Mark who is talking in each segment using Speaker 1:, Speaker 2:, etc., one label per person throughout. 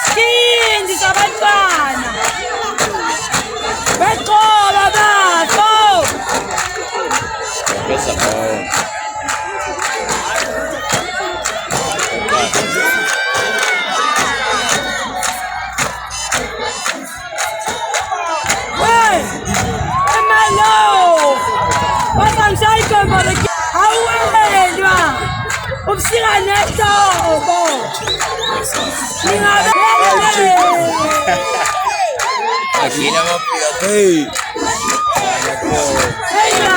Speaker 1: Skindi sabantwana. Beqoba bakho.
Speaker 2: Besa ball.
Speaker 1: Ubusika nehlobo.
Speaker 2: Akina mapia. Hey.
Speaker 1: Hey na.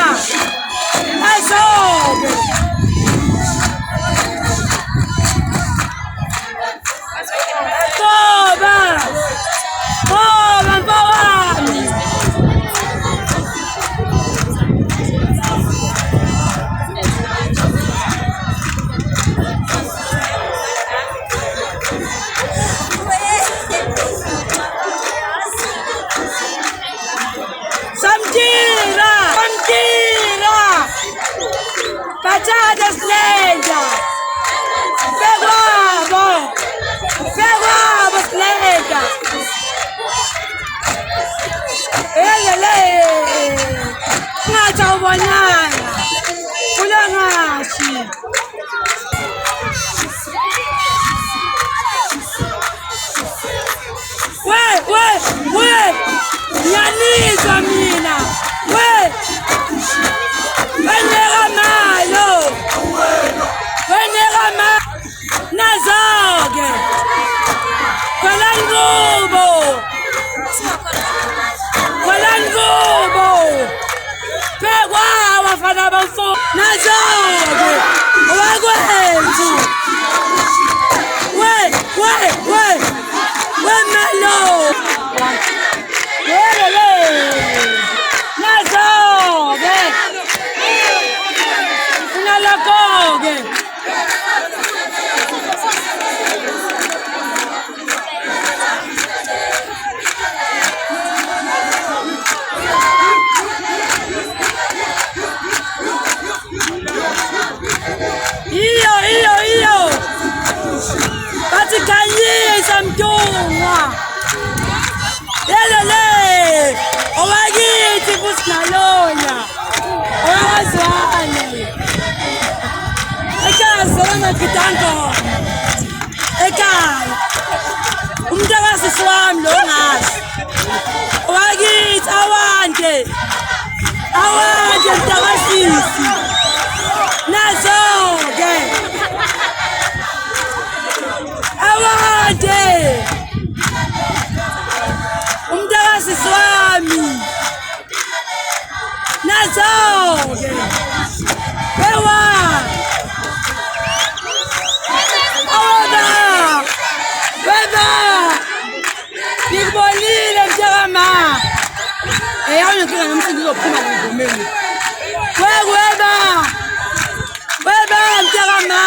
Speaker 1: Azobe. Koba. Koba mpawami. Batata Sleda! Ferrabo! Ferrabo Sleda! Elele! Ngacha ubonyana! Kula ngashi! We! Nyanizwa mina! We! Nazoge! Kwalangubo! Pegwa wafana bafo! Nazoge! Wagwenzu! We melo! Nazoge! Unalakoge! Iyo! Batikanyisa mtunga! Lelele! Owagithi kusinalonya! Owazwane! Ekhaya zona gitango! Ekhaya! Umntakasisi wami lo ngazi! Owagithi awande! Mntakasisi! Nazoke! Awande! Umntakasisi wami! Nazoke! Ewa! Baba! Ngikubonile mntakama! Awunenkinga nomsindo uzophuma ngomeni. Weba mntakama!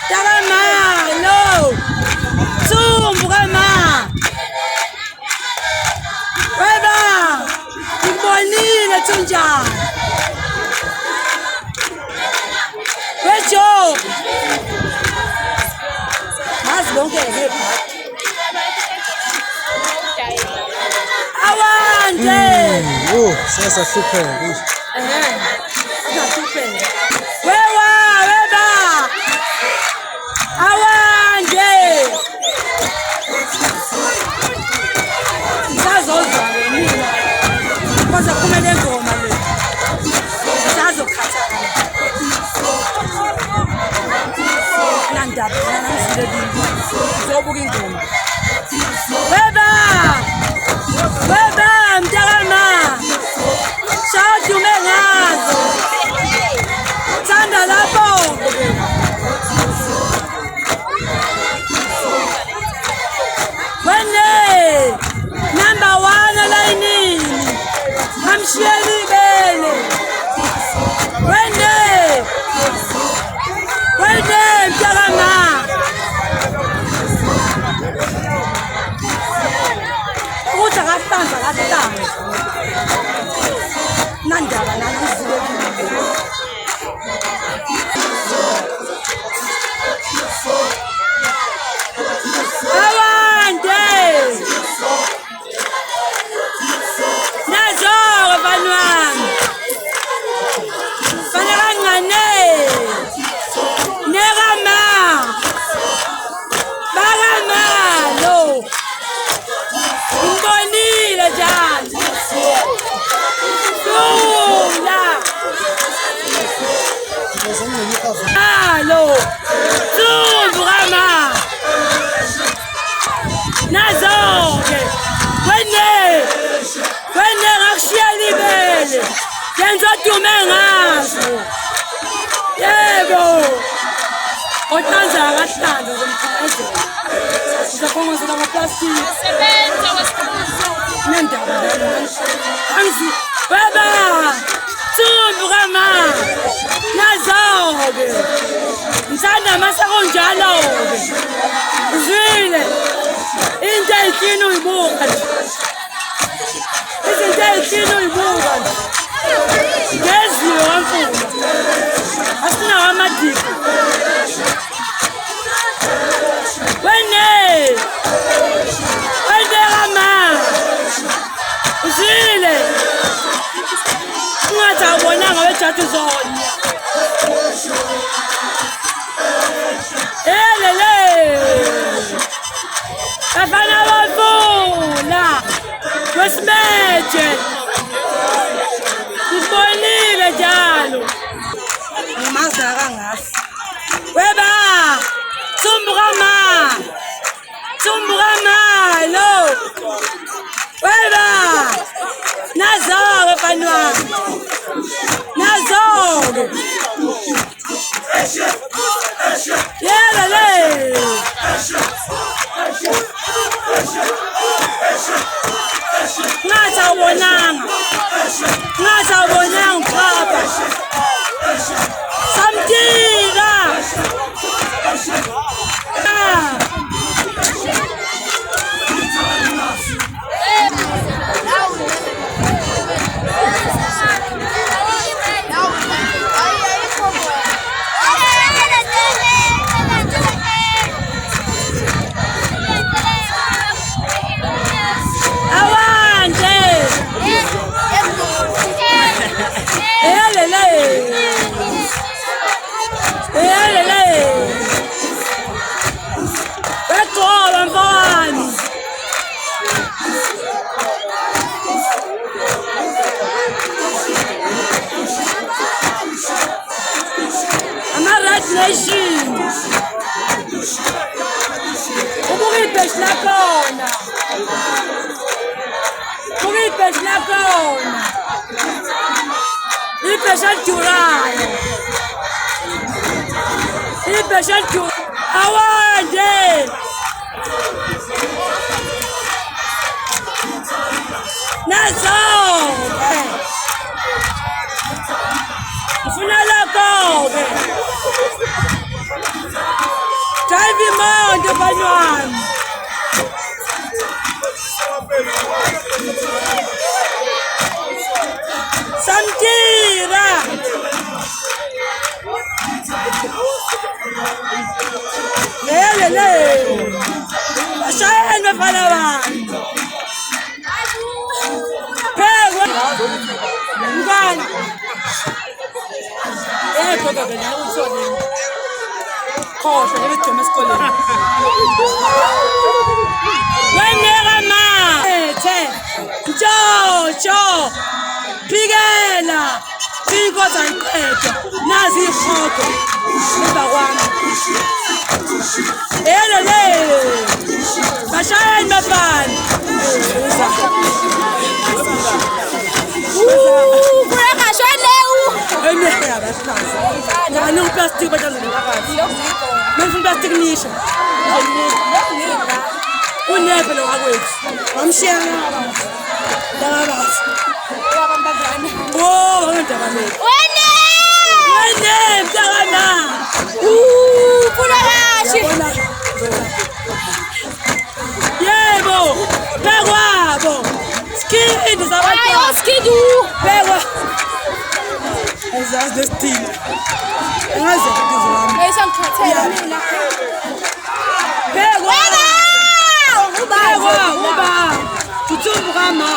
Speaker 1: Mntakama! No! Tsumbu kama! Weba! Ngikubonile thunjani! Wejo! Mazi bonke ngebhadi. Awande!
Speaker 3: Oh, sasa super.
Speaker 1: Super. Weba! Awande! Sazozwa mina. Kwaze kumele ngoma le. Sazokhathala. Landaba namsile bintu. Zobuka ingoma. Weba! Mntakama! Shawudume ngazo! Thanda lapho! Wene! Number 1 elayinini! Ngamshiyeli ibele! Wene! Mntakama! Ukuthi akastanza Allo, Tumburama, Nazoke, Wene, Rakshia Libele, Kenzo Tumengazo, Yebo, Otanza Rastando, Zapongo za plastic. Nenda, Anzi, Baba, Tumburama, Nazoke, Nsanda Masaronjalo, Zile, Inte Kino Ibuka, Inte Kino Ibuka, Gezi Wanfu, Asina Wamadiko, Wene Rama, Zile, Ngata Wonanga Wechatu Zone. Bafana bavula wesimeje ngibonile njalo ngimazi kangasi weba Tumburama lo weba nazoke fanwa nazoke yelele Ngazawubonanga papa Samtira Nation. Umuripes na kona. Ipesha July. Awande. Nazo. Funala koge. Drive him out, the Banywan. Samtira. Lele. Asayan mapalawan. Pewa. Ngan. Koga bena utsoni. Khohle lebejoma esikoleni. Wenera ma. Jojo. Pigela. Piko zanqedwa. Nazi ikhoko. Emva kwami. Elele. Bashayani bafana. Não plastic ba tang men plastic nisha unebe lo akwethu wamshiyana ndaba oh ngandaba le wene mtakana pula kashi yebo bekwabo skid zabantu ayo skidu bekwa as the steel ngaze kuzolami
Speaker 4: esangikhathela mina
Speaker 1: bekwa uba Tumburama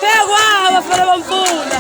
Speaker 1: bekwa abafana bamfuna